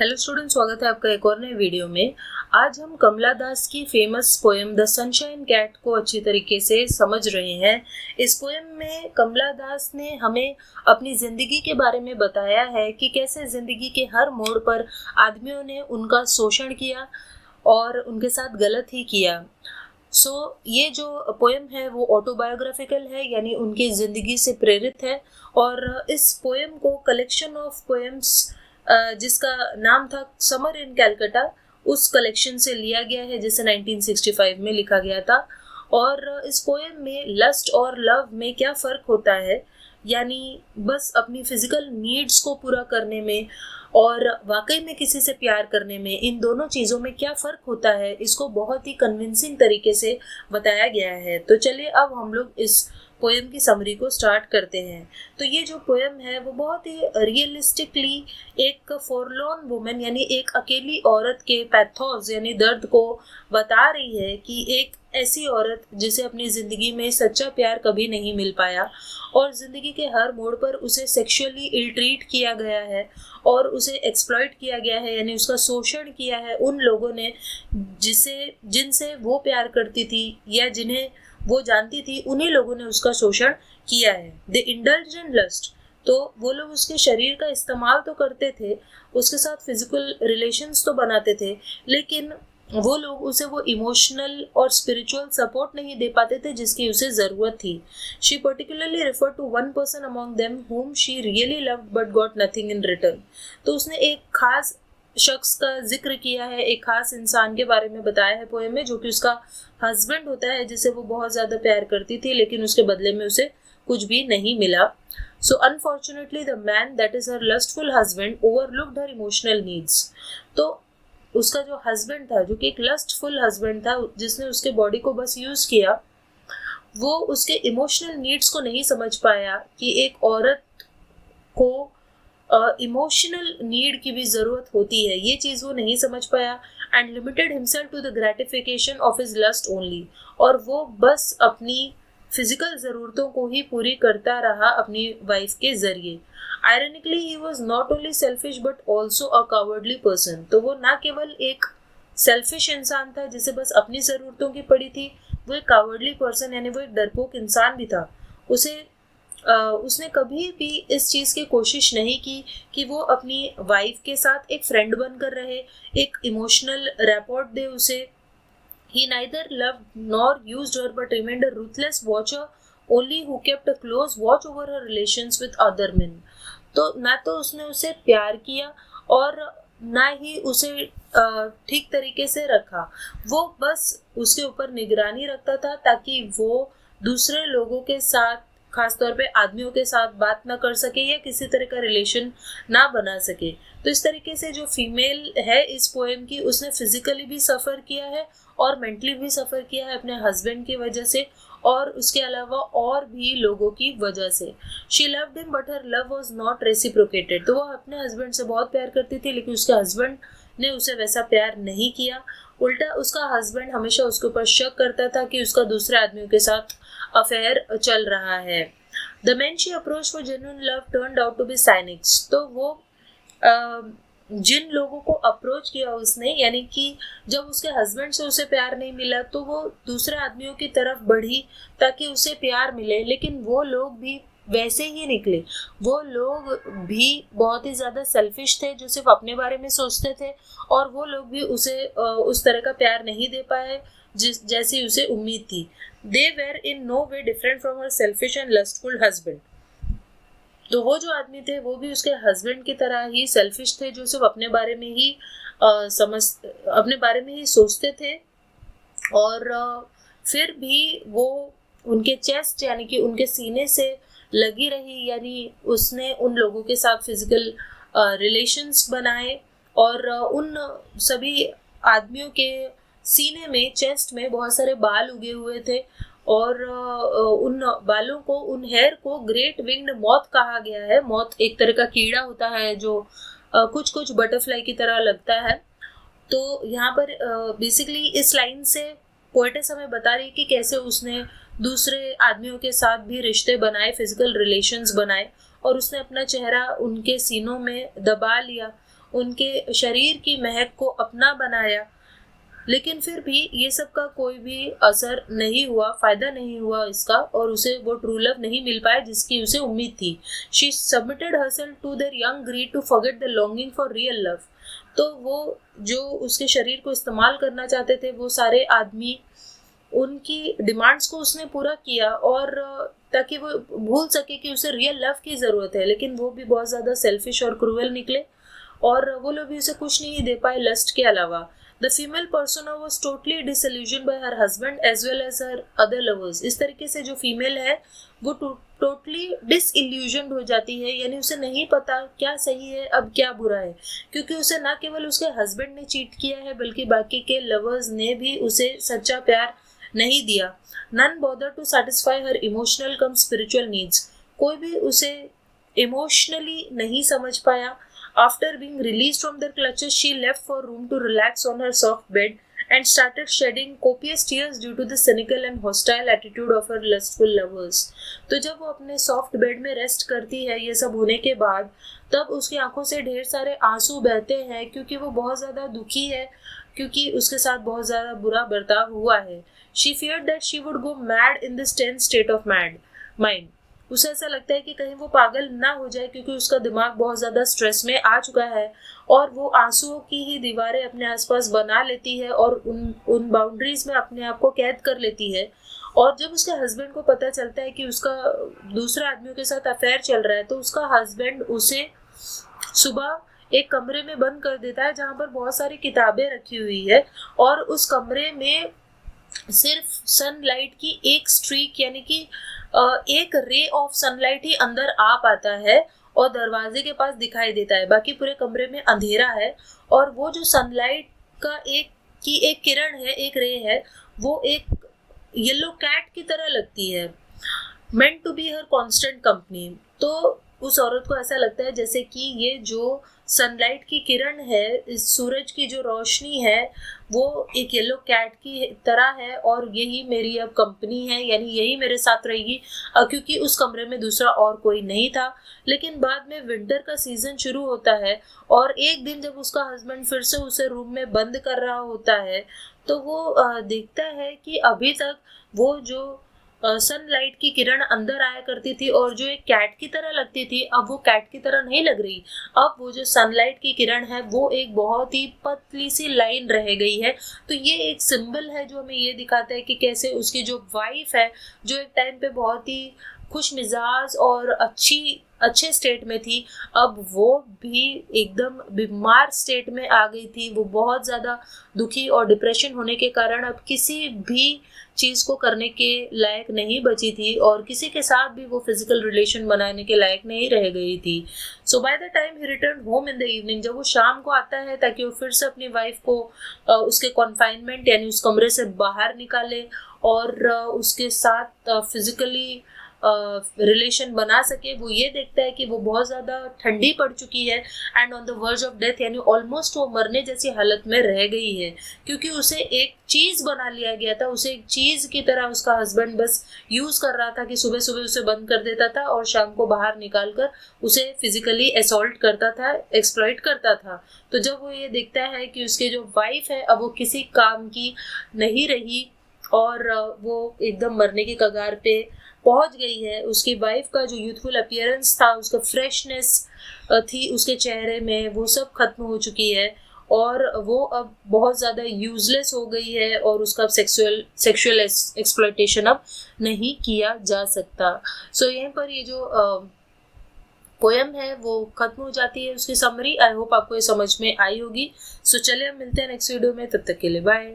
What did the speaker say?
Hello student, स्वागत है आपका एक और नए वीडियो में। आज हम कमला दास की famous poem the sunshine cat को अच्छी तरीके से समझ रहे हैं। इस पोएम में कमला दास ने हमें अपनी ज़िंदगी के बारे में बताया है कि कैसे ज़िंदगी के हर मोड़ पर आदमियों ने उनका शोषण किया और उनके साथ गलत ही किया। ये जो पोएम है वो ऑटोबायोग्राफिकल है, यानी उनकी ज़िंदगी से प्रेरित है। और इस पोएम को कलेक्शन ऑफ पोएम्स जिसका नाम था समर इन कैलकाटा, उस कलेक्शन से लिया गया है जिसे 1965 में लिखा गया था। और इस पोएम में लस्ट और लव में क्या फ़र्क होता है, यानी बस अपनी फिजिकल नीड्स को पूरा करने में और वाकई में किसी से प्यार करने में, इन दोनों चीज़ों में क्या फ़र्क होता है, इसको बहुत ही कन्विंसिंग तरीके से बताया गया है। तो चलिए अब हम लोग इस पोएम की समरी को स्टार्ट करते हैं। तो ये जो पोएम है वो बहुत ही रियलिस्टिकली एक फॉरलॉर्न वुमेन यानी एक अकेली औरत के पैथोस यानी दर्द को बता रही है कि एक ऐसी औरत जिसे अपनी ज़िंदगी में सच्चा प्यार कभी नहीं मिल पाया और ज़िंदगी के हर मोड़ पर उसे सेक्सुअली इल ट्रीट किया गया है और उसे एक्सप्लॉइट किया गया है, यानी उसका शोषण किया है उन लोगों ने जिनसे वो प्यार करती थी या जिन्हें वो जानती थी, उन्हीं लोगों ने उसका शोषण किया है। द इंडल्ज इन लस्ट, तो वो लोग उसके शरीर का इस्तेमाल तो करते थे, उसके साथ फिजिकल रिलेशंस तो बनाते थे, लेकिन वो लोग उसे वो इमोशनल और स्पिरिचुअल सपोर्ट नहीं दे पाते थे जिसकी उसे ज़रूरत थी। She particularly refer to one person among them whom she really loved but got nothing in return. तो उसने एक खास शख्स का जिक्र किया है, एक खास इंसान के बारे में बताया है पोएम में, जो कि उसका हस्बैंड होता है जिसे वो बहुत ज़्यादा प्यार करती थी, लेकिन उसके बदले में उसे कुछ भी नहीं मिला। So unfortunately the man that is her lustful husband overlooked her emotional needs. तो उसका जो हस्बैंड था, जो कि एक लस्टफुल हस्बैंड था जिसने उसके बॉडी को बस यूज़ किया, वो उसके इमोशनल नीड्स को नहीं समझ पाया कि एक औरत को इमोशनल नीड की भी ज़रूरत होती है। ये चीज़ वो नहीं समझ पाया and limited himself to the gratification of his lust only. और वो बस अपनी फिजिकल ज़रूरतों को ही पूरी करता रहा अपनी वाइफ के ज़रिए। Ironically he was not only selfish but also a cowardly person. तो वो ना केवल एक सेल्फिश इंसान था जिसे बस अपनी ज़रूरतों की पड़ी थी, वो एक कावर्डली पर्सन यानी वो एक डरपोक इंसान भी था। उसने कभी भी इस चीज़ की कोशिश नहीं की कि वो अपनी वाइफ के साथ एक फ्रेंड बनकर रहे, एक इमोशनल रैपोर्ट दे उसे। He neither loved nor used her but remained a ruthless watcher only who kept a close watch over her relations with other men. तो ना तो उसने उसे प्यार किया और ना ही उसे ठीक तरीके से रखा, वो बस उसके ऊपर निगरानी रखता था ताकि वो दूसरे लोगों के साथ, खासतौर पे आदमियों के साथ बात ना कर सके या किसी तरह का रिलेशन ना बना सके। तो इस तरीके से जो फीमेल है इस पोएम की, उसने फिजिकली भी सफ़र किया है और मेंटली भी सफ़र किया है अपने हस्बैंड की वजह से और उसके अलावा और भी लोगों की वजह से। She loved him but her love was not reciprocated. तो वो अपने हस्बैंड से बहुत प्यार करती थी, लेकिन उसके हस्बैंड ने उसे वैसा प्यार नहीं किया। उल्टा उसका हस्बैंड हमेशा उसके ऊपर शक करता था कि उसका दूसरे आदमियों के साथ अफेयर चल रहा है। The man she approach for genuine love turned out to be cynics. तो वो जिन लोगों को अप्रोच किया उसने, यानी कि जब उसके हस्बैंड से उसे प्यार नहीं मिला तो वो दूसरे आदमियों की तरफ बढ़ी ताकि उसे प्यार मिले, लेकिन वो लोग भी वैसे ही निकले। वो लोग भी बहुत ही ज़्यादा सेल्फिश थे जो सिर्फ अपने बारे में सोचते थे, और वो लोग भी उसे उस तरह का प्यार नहीं दे पाए जैसी उसे उम्मीद थी। They were in no way different from her selfish and lustful husband. तो वो जो आदमी थे वो भी उसके हस्बैंड की तरह ही सेल्फिश थे, जो सिर्फ अपने बारे में ही अपने बारे में ही सोचते थे। और फिर भी वो उनके चेस्ट यानी कि उनके सीने से लगी रही, यानी उसने उन लोगों के साथ फिजिकल रिलेशंस बनाए और उन सभी आदमियों के सीने में, चेस्ट में बहुत सारे बाल उगे हुए थे और उन बालों को, उन हेयर को ग्रेट विंग्ड मॉथ कहा गया है। मॉथ एक तरह का कीड़ा होता है जो कुछ कुछ बटरफ्लाई की तरह लगता है। तो यहाँ पर बेसिकली इस लाइन से पोएटेस हमें बता रही कि कैसे उसने दूसरे आदमियों के साथ भी रिश्ते बनाए, फिजिकल रिलेशंस बनाए, और उसने अपना चेहरा उनके सीनों में दबा लिया उनके शरीर की महक को अपना बनाया, लेकिन फिर भी ये सब का कोई भी असर नहीं हुआ, फायदा नहीं हुआ इसका, और उसे वो ट्रू लव नहीं मिल पाया जिसकी उसे उम्मीद थी। She submitted herself to their young greed to forget the longing for real love. तो वो जो उसके शरीर को इस्तेमाल करना चाहते थे वो सारे आदमी, उनकी डिमांड्स को उसने पूरा किया, और ताकि वो भूल सके कि उसे रियल लव की ज़रूरत है। लेकिन वो भी बहुत ज़्यादा सेल्फिश और क्रूअल निकले, और वो लोग भी उसे कुछ नहीं दे पाए लस्ट के अलावा। The female persona was totally disillusioned by her husband as well as her other lovers. इस तरीके से जो फीमेल है वो टोटली डिसइल्यूजनड हो जाती है, यानी उसे नहीं पता क्या सही है अब क्या बुरा है, क्योंकि उसे ना केवल उसके हस्बैंड ने चीट किया है बल्कि बाकी के लवर्स ने भी उसे सच्चा प्यार नहीं दिया। None bothered to satisfy her emotional cum spiritual needs. कोई भी उसे इमोशनली नहीं समझ पाया। After being released from their clutches, she left for room to relax on her soft bed and started shedding copious tears due to the cynical and hostile attitude of her lustful lovers. तो जब वो अपने soft bed में rest करती है ये सब होने के बाद, तब उसकी आंखों से ढेर सारे आंसू बहते हैं, क्योंकि वो बहुत ज़्यादा दुखी है, क्योंकि उसके साथ बहुत ज़्यादा बुरा बर्ताव हुआ है। She feared that she would go mad in this tense state of mind. उसे ऐसा लगता है कि कहीं वो पागल ना हो जाए, क्योंकि उसका दिमाग बहुत ज़्यादा स्ट्रेस में आ चुका है, और वो आंसुओं की ही दीवारें अपने आसपास बना लेती है और उन बाउंड्रीज में अपने आप को कैद कर लेती है। और जब उसके हस्बैंड को पता चलता है कि उसका दूसरे आदमियों के साथ अफेयर चल रहा है, तो उसका हस्बैंड उसे सुबह एक कमरे में बंद कर देता है जहाँ पर बहुत सारी किताबें रखी हुई है, और उस कमरे में सिर्फ सनलाइट की एक स्ट्रीक यानी कि एक रे ऑफ सनलाइट ही अंदर आ पाता है और दरवाजे के पास दिखाई देता है। बाकी पूरे कमरे में अंधेरा है, और वो जो सनलाइट का एक किरण है, एक रे है, वो एक येलो कैट की तरह लगती है, meant to be her constant company। तो उस औरत को ऐसा लगता है जैसे कि ये जो सनलाइट की किरण है, इस सूरज की जो रोशनी है, वो एक येलो कैट की तरह है, और यही मेरी अब कंपनी है, यानी यही मेरे साथ रहेगी, क्योंकि उस कमरे में दूसरा और कोई नहीं था। लेकिन बाद में विंटर का सीजन शुरू होता है, और एक दिन जब उसका हस्बैंड फिर से उसे रूम में बंद कर रहा होता है, तो वो देखता है कि अभी तक वो जो सनलाइट की किरण अंदर आया करती थी और जो एक कैट की तरह लगती थी, अब वो कैट की तरह नहीं लग रही। अब वो जो सनलाइट की किरण है वो एक बहुत ही पतली सी लाइन रह गई है। तो ये एक सिंबल है जो हमें ये दिखाता है कि कैसे उसकी जो वाइफ है, जो एक टाइम पे बहुत ही खुश मिजाज और अच्छे स्टेट में थी, अब वो भी एकदम बीमार स्टेट में आ गई थी। वो बहुत ज़्यादा दुखी और डिप्रेशन होने के कारण अब किसी भी चीज़ को करने के लायक नहीं बची थी, और किसी के साथ भी वो फिजिकल रिलेशन बनाने के लायक नहीं रह गई थी। So by the time he return home in the evening, जब वो शाम को आता है ताकि वो फिर से अपनी वाइफ को उसके कॉन्फाइनमेंट यानी उस कमरे से बाहर निकाले और उसके साथ फिजिकली रिलेशन बना सके, वो ये देखता है कि वो बहुत ज़्यादा ठंडी पड़ चुकी है and on the verge of death, यानी ऑलमोस्ट वो मरने जैसी हालत में रह गई है, क्योंकि उसे एक चीज़ बना लिया गया था। उसे एक चीज़ की तरह उसका हस्बैंड बस यूज़ कर रहा था कि सुबह सुबह उसे बंद कर देता था और शाम को बाहर निकाल कर उसे फिजिकली असॉल्ट करता था, एक्सप्लॉइट करता था। तो जब वो ये देखता है कि उसकी जो वाइफ है अब वो किसी काम की नहीं रही और वो एकदम मरने की कगार पे पहुंच गई है, उसकी वाइफ का जो यूथफुल अपीयरेंस था, उसका फ्रेशनेस थी उसके चेहरे में, वो सब खत्म हो चुकी है और वो अब बहुत ज़्यादा यूजलेस हो गई है और उसका सेक्सुअल एक्सप्लॉयटेशन अब नहीं किया जा सकता। सो यहीं पर ये जो पोएम है वो खत्म हो जाती है, उसकी समरी। आई होप आपको ये समझ में आई होगी। सो चलिए हम मिलते हैं नेक्स्ट वीडियो में, तब तक के लिए बाय।